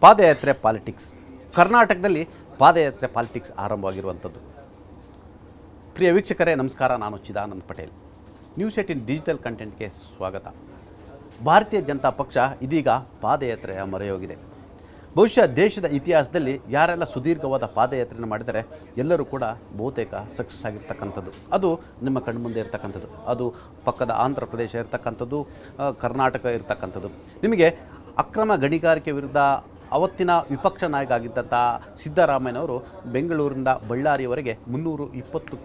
ಪಾದಯಾತ್ರೆ ಪಾಲಿಟಿಕ್ಸ್. ಕರ್ನಾಟಕದಲ್ಲಿ ಪಾದಯಾತ್ರೆ ಪಾಲಿಟಿಕ್ಸ್ ಆರಂಭವಾಗಿರುವಂಥದ್ದು. ಪ್ರಿಯ ವೀಕ್ಷಕರೇ ನಮಸ್ಕಾರ, ನಾನು ಚಿದಾನಂದ್ ಪಟೇಲ್. ನ್ಯೂಸ್18 ಡಿಜಿಟಲ್ ಕಂಟೆಂಟ್ಗೆ ಸ್ವಾಗತ. ಭಾರತೀಯ ಜನತಾ ಪಕ್ಷ ಇದೀಗ ಪಾದಯಾತ್ರೆಯ ಮೊರೆಹೋಗಿದೆ. ಬಹುಶಃ ದೇಶದ ಇತಿಹಾಸದಲ್ಲಿ ಯಾರೆಲ್ಲ ಸುದೀರ್ಘವಾದ ಪಾದಯಾತ್ರೆಯನ್ನು ಮಾಡಿದರೆ ಎಲ್ಲರೂ ಕೂಡ ಬಹುತೇಕ ಸಕ್ಸಸ್ ಆಗಿರ್ತಕ್ಕಂಥದ್ದು. ಅದು ನಿಮ್ಮ ಕಣ್ಮುಂದೆ ಇರ್ತಕ್ಕಂಥದ್ದು, ಅದು ಪಕ್ಕದ ಆಂಧ್ರ ಪ್ರದೇಶ ಇರ್ತಕ್ಕಂಥದ್ದು, ಕರ್ನಾಟಕ ಇರ್ತಕ್ಕಂಥದ್ದು. ನಿಮಗೆ ಅಕ್ರಮ ಗಣಿಗಾರಿಕೆ ವಿರುದ್ಧ ಅವತ್ತಿನ ವಿಪಕ್ಷ ನಾಯಕ ಆಗಿದ್ದಂಥ ಸಿದ್ದರಾಮಯ್ಯನವರು ಬೆಂಗಳೂರಿನಿಂದ ಬಳ್ಳಾರಿಯವರೆಗೆ 320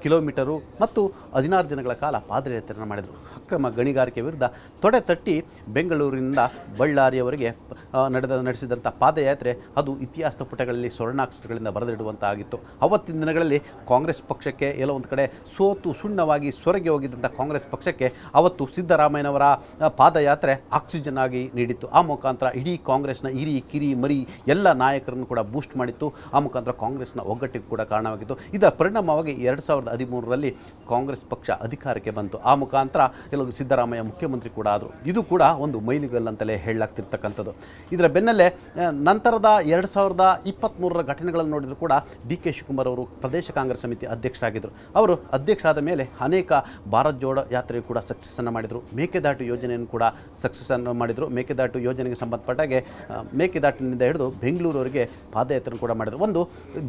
ಕಿಲೋಮೀಟರು ಮತ್ತು 16 ದಿನಗಳ ಕಾಲ ಪಾದಯಾತ್ರೆಯನ್ನು ಮಾಡಿದರು. ಅಕ್ರಮ ಗಣಿಗಾರಿಕೆ ವಿರುದ್ಧ ತೊಡೆ ತಟ್ಟಿ ಬೆಂಗಳೂರಿನಿಂದ ಬಳ್ಳಾರಿಯವರೆಗೆ ನಡೆಸಿದಂಥ ಪಾದಯಾತ್ರೆ ಅದು ಇತಿಹಾಸದ ಪುಟಗಳಲ್ಲಿ ಸ್ವರ್ಣಾಕ್ಷರಗಳಿಂದ ಬರೆದಿಡುವಂತಾಗಿತ್ತು. ಅವತ್ತಿನ ದಿನಗಳಲ್ಲಿ ಕಾಂಗ್ರೆಸ್ ಪಕ್ಷಕ್ಕೆ ಎಲ್ಲೋ ಒಂದು ಕಡೆ ಸೋತು ಸುಣ್ಣವಾಗಿ ಸೊರಗಿ ಹೋಗಿದ್ದಂಥ ಕಾಂಗ್ರೆಸ್ ಪಕ್ಷಕ್ಕೆ ಅವತ್ತು ಸಿದ್ದರಾಮಯ್ಯನವರ ಪಾದಯಾತ್ರೆ ಆಕ್ಸಿಜನ್ ಆಗಿ ನೀಡಿತ್ತು. ಆ ಮುಖಾಂತರ ಇಡೀ ಕಾಂಗ್ರೆಸ್ನ ಹಿರಿ ಕಿರಿ ಮರಿ ಎಲ್ಲ ನಾಯಕರನ್ನು ಕೂಡ ಬೂಸ್ಟ್ ಮಾಡಿತ್ತು. ಆ ಮುಖಾಂತರ ಕಾಂಗ್ರೆಸ್ನ ಒಗ್ಗಟ್ಟಿಗೆ ಕೂಡ ಕಾರಣವಾಗಿತ್ತು. ಇದರ ಪರಿಣಾಮವಾಗಿ 2013ರಲ್ಲಿ ಕಾಂಗ್ರೆಸ್ ಪಕ್ಷ ಅಧಿಕಾರಕ್ಕೆ ಬಂತು. ಆ ಮುಖಾಂತರ ಕೆಲವು ಸಿದ್ದರಾಮಯ್ಯ ಮುಖ್ಯಮಂತ್ರಿ ಕೂಡ ಆದರು. ಇದು ಕೂಡ ಒಂದು ಮೈಲಿಗಲ್ಲು ಅಂತಲೇ ಹೇಳಲಾಗ್ತಿರ್ತಕ್ಕಂಥದ್ದು. ಇದರ ಬೆನ್ನಲ್ಲೇ ನಂತರದ 2023ರ ಘಟನೆಗಳನ್ನು ನೋಡಿದರೂ ಕೂಡ ಡಿ.ಕೆ. ಶಿವಕುಮಾರ್ ಅವರು ಪ್ರದೇಶ ಕಾಂಗ್ರೆಸ್ ಸಮಿತಿ ಅಧ್ಯಕ್ಷರಾಗಿದ್ದರು. ಅವರು ಅಧ್ಯಕ್ಷರಾದ ಮೇಲೆ ಅನೇಕ ಭಾರತ್ ಜೋಡೋ ಯಾತ್ರೆಯು ಕೂಡ ಸಕ್ಸಸ್ಸನ್ನು ಮಾಡಿದರು. ಮೇಕೆದಾಟು ಯೋಜನೆಯನ್ನು ಕೂಡ ಸಕ್ಸಸ್ಸನ್ನು ಮಾಡಿದರು. ಮೇಕೆದಾಟು ಯೋಜನೆಗೆ ಸಂಬಂಧಪಟ್ಟಾಗೆ ಮೇಕೆದಾಟಿನಿಂದ ಹಿಡಿದು ಬೆಂಗಳೂರವರೆಗೆ ಪಾದಯಾತ್ರೆ ಕೂಡ ಮಾಡಿದರು. ಒಂದು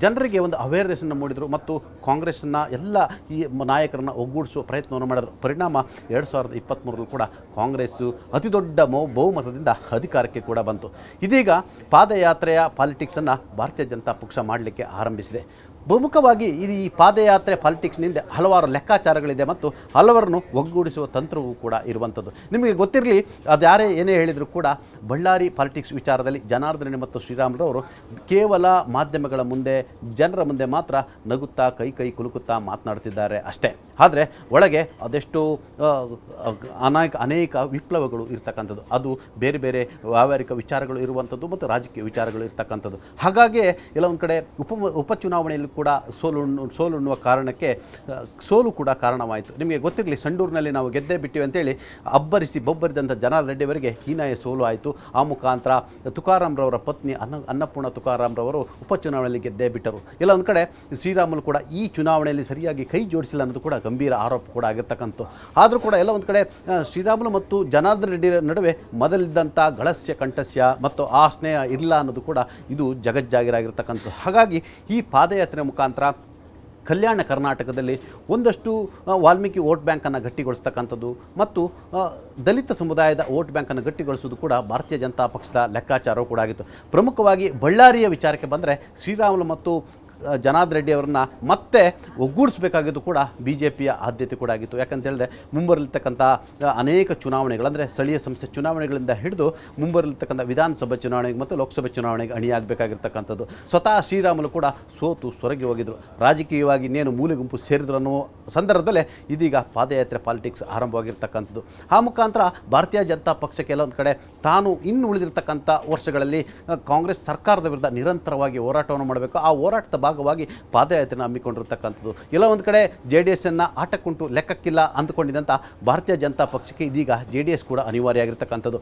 ಜನರಿಗೆ ಒಂದು ಅವೇರ್ನೆಸ್ಸನ್ನು ಮೂಡಿದರು ಮತ್ತು ಕಾಂಗ್ರೆಸ್ನ ಎಲ್ಲ ಈ ನಾಯಕರನ್ನು ಒಗ್ಗೂಡಿಸುವ ಪ್ರಯತ್ನವನ್ನು ಮಾಡಿದರು. ಪರಿಣಾಮ 2023ರಲ್ಲಿ ಕೂಡ ಕಾಂಗ್ರೆಸ್ಸು ಅತಿ ದೊಡ್ಡ ಬಹುಮತದಿಂದ ಅಧಿಕಾರಕ್ಕೆ ಕೂಡ ಬಂತು. ಇದೀಗ ಪಾದಯಾತ್ರೆಯ ಪಾಲಿಟಿಕ್ಸನ್ನು ಭಾರತೀಯ ಜನತಾ ಪಕ್ಷ ಮಾಡಲಿಕ್ಕೆ ಆರಂಭಿಸಿದೆ. ಪ್ರಮುಖವಾಗಿ ಈ ಪಾದಯಾತ್ರೆ ಪಾಲಿಟಿಕ್ಸ್ನಿಂದ ಹಲವಾರು ಲೆಕ್ಕಾಚಾರಗಳಿದೆ ಮತ್ತು ಹಲವರನ್ನು ಒಗ್ಗೂಡಿಸುವ ತಂತ್ರವೂ ಕೂಡ ಇರುವಂಥದ್ದು. ನಿಮಗೆ ಗೊತ್ತಿರಲಿ, ಅದು ಯಾರೇ ಏನೇ ಹೇಳಿದರೂ ಕೂಡ ಬಳ್ಳಾರಿ ಪಾಲಿಟಿಕ್ಸ್ ವಿಚಾರದಲ್ಲಿ ಜನಾರ್ದನ್ ರೆಡ್ಡಿ ಮತ್ತು ಶ್ರೀರಾಮುಲುರವರು ಕೇವಲ ಮಾಧ್ಯಮಗಳ ಮುಂದೆ ಜನರ ಮುಂದೆ ಮಾತ್ರ ನಗುತ್ತಾ ಕೈ ಕುಲುಕುತ್ತಾ ಮಾತನಾಡ್ತಿದ್ದಾರೆ ಅಷ್ಟೇ. ಆದರೆ ಒಳಗೆ ಅದೆಷ್ಟು ಅನೇಕ ವಿಪ್ಲವಗಳು ಇರ್ತಕ್ಕಂಥದ್ದು, ಅದು ಬೇರೆ ಬೇರೆ ವ್ಯಾವಹಾರಿಕ ವಿಚಾರಗಳು ಇರುವಂಥದ್ದು ಮತ್ತು ರಾಜಕೀಯ ವಿಚಾರಗಳು ಇರ್ತಕ್ಕಂಥದ್ದು. ಹಾಗಾಗಿ ಎಲ್ಲ ಒಂದು ಕಡೆ ಉಪಚುನಾವಣೆಯಲ್ಲಿ ಕೂಡ ಸೋಲುಣ್ಣುವ ಕಾರಣಕ್ಕೆ ಸೋಲು ಕೂಡ ಕಾರಣವಾಯಿತು. ನಿಮಗೆ ಗೊತ್ತಿರಲಿ, ಸಂಡೂರಿನಲ್ಲಿ ನಾವು ಗೆದ್ದೇ ಬಿಟ್ಟಿವಿ ಅಂತೇಳಿ ಅಬ್ಬರಿಸಿ ಬೊಬ್ಬರಿದಂಥ ಜನಾರ್ದನ್ ರೆಡ್ಡಿಯವರಿಗೆ ಹೀನಾಯ ಸೋಲು ಆಯಿತು. ಆ ಮುಖಾಂತರ ತುಕಾರಾಮ್ರವರ ಪತ್ನಿ ಅನ್ನಪೂರ್ಣ ತುಕಾರಾಮ್ರವರು ಉಪಚುನಾವಣೆಯಲ್ಲಿ ಗೆದ್ದೇ ಬಿಟ್ಟರು. ಎಲ್ಲ ಒಂದು ಕಡೆ ಶ್ರೀರಾಮುಲು ಕೂಡ ಈ ಚುನಾವಣೆಯಲ್ಲಿ ಸರಿಯಾಗಿ ಕೈ ಜೋಡಿಸಿಲ್ಲ ಅನ್ನೋದು ಕೂಡ ಗಂಭೀರ ಆರೋಪ ಕೂಡ ಆಗಿರ್ತಕ್ಕಂಥ. ಆದರೂ ಕೂಡ ಎಲ್ಲ ಒಂದು ಕಡೆ ಶ್ರೀರಾಮುಲು ಮತ್ತು ಜನಾರ್ದನ್ ರೆಡ್ಡಿ ನಡುವೆ ಮೊದಲಿದ್ದಂಥ ಗಳಸ್ಯ ಕಂಠಸ್ಯ ಮತ್ತು ಆ ಸ್ನೇಹ ಇಲ್ಲ ಅನ್ನೋದು ಕೂಡ ಇದು ಜಗಜ್ಜಾಗಿರಾಗಿರ್ತಕ್ಕಂಥ. ಹಾಗಾಗಿ ಈ ಪಾದಯಾತ್ರೆ ಮುಖಾಂತರ ಕಲ್ಯಾಣ ಕರ್ನಾಟಕದಲ್ಲಿ ಒಂದಷ್ಟು ವಾಲ್ಮೀಕಿ ವೋಟ್ ಬ್ಯಾಂಕನ್ನು ಗಟ್ಟಿಗೊಳಿಸ್ತಕ್ಕಂಥದ್ದು ಮತ್ತು ದಲಿತ ಸಮುದಾಯದ ವೋಟ್ ಬ್ಯಾಂಕನ್ನು ಗಟ್ಟಿಗೊಳಿಸೋದು ಕೂಡ ಭಾರತೀಯ ಜನತಾ ಪಕ್ಷದ ಲೆಕ್ಕಾಚಾರವೂ ಕೂಡ ಆಗಿತ್ತು. ಪ್ರಮುಖವಾಗಿ ಬಳ್ಳಾರಿಯ ವಿಚಾರಕ್ಕೆ ಬಂದರೆ ಶ್ರೀರಾಮುಲು ಮತ್ತು ಜನಾರ್ದನ್ ರೆಡ್ಡಿ ಅವರನ್ನು ಮತ್ತೆ ಒಗ್ಗೂಡಿಸಬೇಕಾಗಿದ್ದು ಕೂಡ BJPಯ ಆದ್ಯತೆ ಕೂಡ ಆಗಿತ್ತು. ಯಾಕಂತ ಹೇಳಿದ್ರೆ ಮುಂಬರಲಿರ್ತಕ್ಕಂಥ ಅನೇಕ ಚುನಾವಣೆಗಳು, ಅಂದರೆ ಸ್ಥಳೀಯ ಸಂಸ್ಥೆ ಚುನಾವಣೆಗಳಿಂದ ಹಿಡಿದು ಮುಂಬರಲಿರ್ತಕ್ಕಂಥ ವಿಧಾನಸಭೆ ಚುನಾವಣೆಗೆ ಮತ್ತು ಲೋಕಸಭೆ ಚುನಾವಣೆಗೆ ಅಣಿಯಾಗಬೇಕಾಗಿರ್ತಕ್ಕಂಥದ್ದು. ಸ್ವತಃ ಶ್ರೀರಾಮುಲು ಕೂಡ ಸೋತು ಸೊರಗಿ ಹೋಗಿದ್ರು. ರಾಜಕೀಯವಾಗಿ ಇನ್ನೇನು ಮೂಲೆ ಗುಂಪು ಸೇರಿದ್ರು ಅನ್ನೋ ಸಂದರ್ಭದಲ್ಲೇ ಇದೀಗ ಪಾದಯಾತ್ರೆ ಪಾಲಿಟಿಕ್ಸ್ ಆರಂಭವಾಗಿರ್ತಕ್ಕಂಥದ್ದು. ಆ ಮುಖಾಂತರ ಭಾರತೀಯ ಜನತಾ ಪಕ್ಷಕ್ಕೆ ಕೆಲವೊಂದು ಕಡೆ ತಾನು ಇನ್ನು ಉಳಿದಿರ್ತಕ್ಕಂಥ ವರ್ಷಗಳಲ್ಲಿ ಕಾಂಗ್ರೆಸ್ ಸರ್ಕಾರದ ವಿರುದ್ಧ ನಿರಂತರವಾಗಿ ಹೋರಾಟವನ್ನು ಮಾಡಬೇಕು. ಆ ಹೋರಾಟದ ಭಾಗವಾಗಿ ಪಾದಯಾತ್ರೆಯನ್ನು ಹಮ್ಮಿಕೊಂಡಿರ್ತಕ್ಕಂಥದ್ದು. ಎಲ್ಲ ಒಂದು ಕಡೆ JDSನ್ನು ಆಟಕ್ಕುಂಟು ಲೆಕ್ಕಕ್ಕಿಲ್ಲ ಅಂದುಕೊಂಡಿದ್ದಂಥ ಭಾರತೀಯ ಜನತಾ ಪಕ್ಷಕ್ಕೆ ಇದೀಗ JDS ಕೂಡ ಅನಿವಾರ್ಯ ಆಗಿರ್ತಕ್ಕಂಥದ್ದು.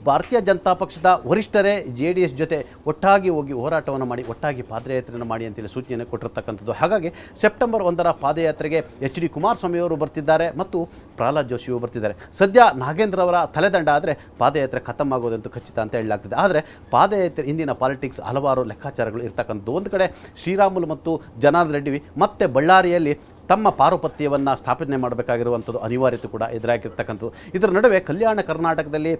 ಭಾರತೀಯ ಜನತಾ ಪಕ್ಷದ ವರಿಷ್ಠರೇ JDS ಜೊತೆ ಒಟ್ಟಾಗಿ ಹೋಗಿ ಹೋರಾಟವನ್ನು ಮಾಡಿ ಒಟ್ಟಾಗಿ ಪಾದಯಾತ್ರೆಯನ್ನು ಮಾಡಿ ಅಂತೇಳಿ ಸೂಚನೆ ಕೊಟ್ಟಿರ್ತಕ್ಕಂಥದ್ದು. ಹಾಗಾಗಿ ಸೆಪ್ಟೆಂಬರ್ 1ರ ಪಾದಯಾತ್ರೆಗೆ HD ಕುಮಾರಸ್ವಾಮಿಯವರು ಬರ್ತಿದ್ದಾರೆ ಮತ್ತು ಪ್ರಹ್ಲಾದ್ ಜೋಶಿಯವರು ಬರ್ತಿದ್ದಾರೆ. ಸದ್ಯ ನಾಗೇಂದ್ರ ಅವರ ತಲೆದಂಡ ಆದರೆ ಪಾದಯಾತ್ರೆ ಖತಮ್ ಆಗೋದಂತೂ ಖಚಿತ ಅಂತ ಹೇಳಲಾಗ್ತಿದೆ. ಆದರೆ ಪಾದಯಾತ್ರೆ ಇಂದಿನ ಪಾಲಿಟಿಕ್ಸ್ ಹಲವಾರು ಲೆಕ್ಕಾಚಾರಗಳು ಇರ್ತಕ್ಕಂಥದ್ದು. ಒಂದು ಕಡೆ ಶ್ರೀರಾಮುಲು ಮತ್ತು ಜನಾರ್ದನ್ ರೆಡ್ಡಿ ಮತ್ತೆ ಬಳ್ಳಾರಿಯಲ್ಲಿ ತಮ್ಮ ಪಾರುಪತ್ಯವನ್ನು ಸ್ಥಾಪನೆ ಮಾಡಬೇಕಾಗಿರುವಂಥದ್ದು ಅನಿವಾರ್ಯತೆ ಕೂಡ ಎದುರಾಗಿರ್ತಕ್ಕಂಥದ್ದು. ಇದರ ನಡುವೆ ಕಲ್ಯಾಣ ಕರ್ನಾಟಕದಲ್ಲಿ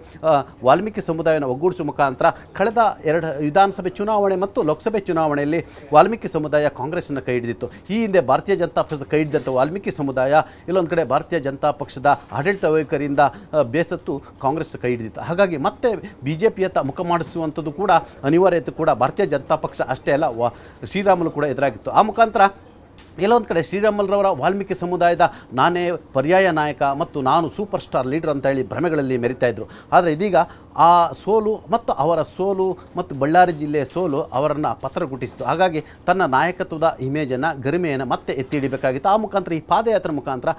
ವಾಲ್ಮೀಕಿ ಸಮುದಾಯವನ್ನು ಒಗ್ಗೂಡಿಸುವ ಮುಖಾಂತರ ಕಳೆದ 2 ವಿಧಾನಸಭೆ ಚುನಾವಣೆ ಮತ್ತು ಲೋಕಸಭೆ ಚುನಾವಣೆಯಲ್ಲಿ ವಾಲ್ಮೀಕಿ ಸಮುದಾಯ ಕಾಂಗ್ರೆಸ್ಸನ್ನು ಕೈ ಹಿಡಿದಿತ್ತು. ಈ ಹಿಂದೆ ಭಾರತೀಯ ಜನತಾ ಪಕ್ಷದ ಕೈ ಹಿಡಿದಂಥ ವಾಲ್ಮೀಕಿ ಸಮುದಾಯ ಇಲ್ಲೊಂದು ಕಡೆ ಭಾರತೀಯ ಜನತಾ ಪಕ್ಷದ ಆಡಳಿತ ವೈಖರಿಯಿಂದ ಬೇಸತ್ತು ಕಾಂಗ್ರೆಸ್ ಕೈ ಹಿಡಿದಿತ್ತು. ಹಾಗಾಗಿ ಮತ್ತೆ BJPಯತ್ತ ಮುಖ ಮಾಡಿಸುವಂಥದ್ದು ಕೂಡ ಅನಿವಾರ್ಯತೆ ಕೂಡ ಭಾರತೀಯ ಜನತಾ ಪಕ್ಷ ಅಷ್ಟೇ ಅಲ್ಲ, ಶ್ರೀರಾಮುಲು ಕೂಡ ಎದುರಾಗಿತ್ತು. ಆ ಮುಖಾಂತರ ಕೆಲವೊಂದು ಕಡೆ ಶ್ರೀರಾಮುಲುರವರ ವಾಲ್ಮೀಕಿ ಸಮುದಾಯದ ನಾನೇ ಪರ್ಯಾಯ ನಾಯಕ ಮತ್ತು ನಾನು ಸೂಪರ್ ಸ್ಟಾರ್ ಲೀಡರ್ ಅಂತ ಹೇಳಿ ಭ್ರಮೆಗಳಲ್ಲಿ ಮೆರಿತಾ ಇದ್ದರು. ಆದರೆ ಇದೀಗ ಆ ಸೋಲು ಮತ್ತು ಅವರ ಸೋಲು ಮತ್ತು ಬಳ್ಳಾರಿ ಜಿಲ್ಲೆಯ ಸೋಲು ಅವರನ್ನು ಪತ್ರಗುಟ್ಟಿಸಿತು. ಹಾಗಾಗಿ ತನ್ನ ನಾಯಕತ್ವದ ಇಮೇಜನ್ನು ಗರಿಮೆಯನ್ನು ಮತ್ತೆ ಎತ್ತಿ ಹಿಡಿಬೇಕಾಗಿತ್ತು. ಆ ಮುಖಾಂತರ ಈ ಪಾದಯಾತ್ರೆ ಮುಖಾಂತರ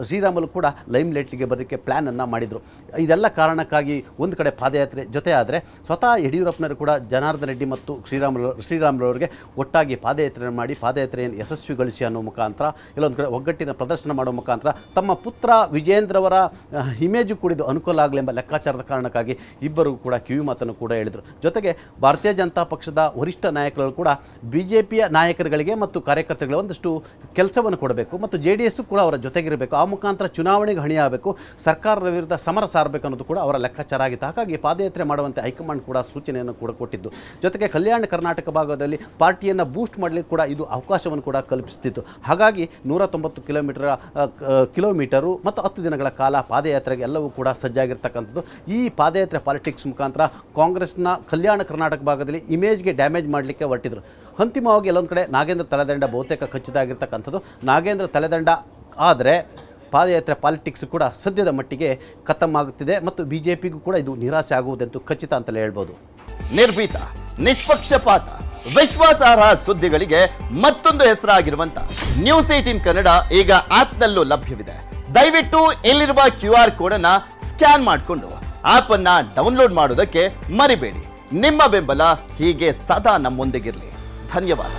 ಶ್ರೀರಾಮುಲು ಕೂಡ ಲೈಮ್ ಲೈಟ್ಗೆ ಬರೋಕ್ಕೆ ಪ್ಲ್ಯಾನನ್ನು ಮಾಡಿದರು. ಇದೆಲ್ಲ ಕಾರಣಕ್ಕಾಗಿ ಒಂದು ಕಡೆ ಪಾದಯಾತ್ರೆ ಜೊತೆ ಆದರೆ ಸ್ವತಃ ಯಡಿಯೂರಪ್ಪನವರು ಕೂಡ ಜನಾರ್ದನ್ ರೆಡ್ಡಿ ಮತ್ತು ಶ್ರೀರಾಮುಲುವರಿಗೆ ಒಟ್ಟಾಗಿ ಪಾದಯಾತ್ರೆ ಮಾಡಿ ಪಾದಯಾತ್ರೆಯನ್ನು ಯಶಸ್ವಿಗೊಳಿಸಿ ಅನ್ನೋ ಮುಖಾಂತರ ಇಲ್ಲೊಂದು ಕಡೆ ಒಗ್ಗಟ್ಟಿನ ಪ್ರದರ್ಶನ ಮಾಡೋ ಮುಖಾಂತರ ತಮ್ಮ ಪುತ್ರ ವಿಜೇಂದ್ರವರ ಇಮೇಜು ಕೂಡಿದು ಅನುಕೂಲ ಆಗಲಿ ಎಂಬ ಲೆಕ್ಕಾಚಾರದ ಕಾರಣಕ್ಕಾಗಿ ಇಬ್ಬರು ಕೂಡ ಕಿವಿ ಮಾತನ್ನು ಕೂಡ ಹೇಳಿದರು. ಜೊತೆಗೆ ಭಾರತೀಯ ಜನತಾ ಪಕ್ಷದ ವರಿಷ್ಠ ನಾಯಕರು ಕೂಡ BJPಯ ನಾಯಕರುಗಳಿಗೆ ಮತ್ತು ಕಾರ್ಯಕರ್ತರುಗಳಿಗೆ ಒಂದಷ್ಟು ಕೆಲಸವನ್ನು ಕೊಡಬೇಕು ಮತ್ತು JDS ಕೂಡ ಅವರ ಜೊತೆಗಿರಬೇಕು. ಆ ಮುಖಾಂತರ ಚುನಾವಣೆಗೆ ಹಣಿಯಾಗಬೇಕು, ಸರ್ಕಾರದ ವಿರುದ್ಧ ಸಮರ ಸಾರಬೇಕು ಅನ್ನೋದು ಕೂಡ ಅವರ ಲೆಕ್ಕಾಚಾರ ಆಗಿತ್ತು. ಹಾಗಾಗಿ ಪಾದಯಾತ್ರೆ ಮಾಡುವಂತೆ ಹೈಕಮಾಂಡ್ ಕೂಡ ಸೂಚನೆಯನ್ನು ಕೂಡ ಕೊಟ್ಟಿದ್ದು. ಜೊತೆಗೆ ಕಲ್ಯಾಣ ಕರ್ನಾಟಕ ಭಾಗದಲ್ಲಿ ಪಾರ್ಟಿಯನ್ನು ಬೂಸ್ಟ್ ಮಾಡಲಿಕ್ಕೆ ಕೂಡ ಇದು ಅವಕಾಶವನ್ನು ಕೂಡ ಕಲ್ಪಿಸ್ತಿತ್ತು. ಹಾಗಾಗಿ 190 ಕಿಲೋಮೀಟರು ಮತ್ತು 10 ದಿನಗಳ ಕಾಲ ಪಾದಯಾತ್ರೆಗೆ ಎಲ್ಲವೂ ಕೂಡ ಸಜ್ಜಾಗಿರ್ತಕ್ಕಂಥದ್ದು. ಈ ಪಾದಯಾತ್ರೆ ಪಾಲಿಟಿಕ್ಸ್ ಮುಖಾಂತರ ಕಾಂಗ್ರೆಸ್ನ ಕಲ್ಯಾಣ ಕರ್ನಾಟಕ ಭಾಗದಲ್ಲಿ ಇಮೇಜ್ಗೆ ಡ್ಯಾಮೇಜ್ ಮಾಡಲಿಕ್ಕೆ ಹೊರಟಿದ್ರು. ಅಂತಿಮವಾಗಿ ಎಲ್ಲೊಂದು ಕಡೆ ನಾಗೇಂದ್ರ ತಲೆದಂಡ ಬಹುತೇಕ ಖಚಿತ ಆಗಿರ್ತಕ್ಕಂಥದ್ದು. ನಾಗೇಂದ್ರ ತಲೆದಂಡ ಆದರೆ ಪಾದಯಾತ್ರೆ ಪಾಲಿಟಿಕ್ಸ್ ಕೂಡ ಸದ್ಯದ ಮಟ್ಟಿಗೆ ಖತಮ್ ಆಗುತ್ತಿದೆ ಮತ್ತು BJPಗೂ ಕೂಡ ಇದು ನಿರಾಸೆ ಆಗುವುದಂತೂ ಖಚಿತ ಅಂತಲೇ ಹೇಳ್ಬೋದು. ನಿರ್ಭೀತ, ನಿಷ್ಪಕ್ಷಪಾತ, ವಿಶ್ವಾಸಾರ್ಹ ಸುದ್ದಿಗಳಿಗೆ ಮತ್ತೊಂದು ಹೆಸರಾಗಿರುವಂತ ನ್ಯೂಸ್ 18 ಕನ್ನಡ ಈಗ ಆಪ್ನಲ್ಲೂ ಲಭ್ಯವಿದೆ. ದಯವಿಟ್ಟು ಇಲ್ಲಿರುವ QR ಕೋಡ್ ಅನ್ನ ಸ್ಕ್ಯಾನ್ ಮಾಡಿಕೊಂಡು ಆಪ್ ಅನ್ನ ಡೌನ್ಲೋಡ್ ಮಾಡೋದಕ್ಕೆ ಮರಿಬೇಡಿ. ನಿಮ್ಮ ಬೆಂಬಲ ಹೀಗೆ ಸದಾ ನಮ್ಮೊಂದಿಗಿರಲಿ. ಧನ್ಯವಾದ.